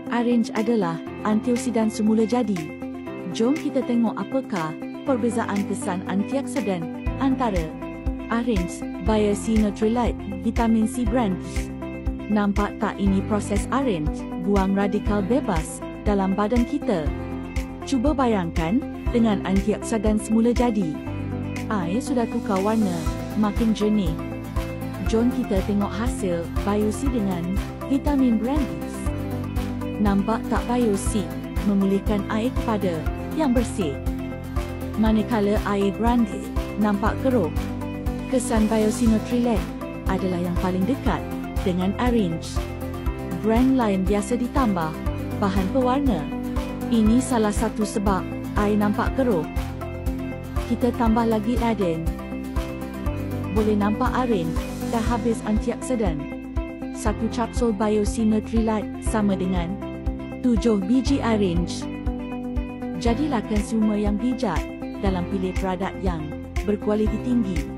Orange adalah antioksidan semula jadi. Jom kita tengok apakah perbezaan kesan antioksidan antara orange, biosinotrilite, vitamin C brands. Nampak tak ini proses orange buang radikal bebas dalam badan kita? Cuba bayangkan dengan antioksidan semula jadi. Air sudah tukar warna, makin jernih. Jom kita tengok hasil BioC dengan vitamin brands. Nampak tak BioC memulihkan air kepada yang bersih? Manakala air brands nampak keruh. Kesan biosinotrilate adalah yang paling dekat dengan orange. Brand lain biasa ditambah bahan pewarna. Ini salah satu sebab air nampak keruh. Kita tambah lagi Aden. Boleh nampak orange dah habis antioksidan. Satu kapsul biosinotrilite sama dengan 7 biji orange. Jadilah konsumer yang bijak dalam pilih produk yang berkualiti tinggi.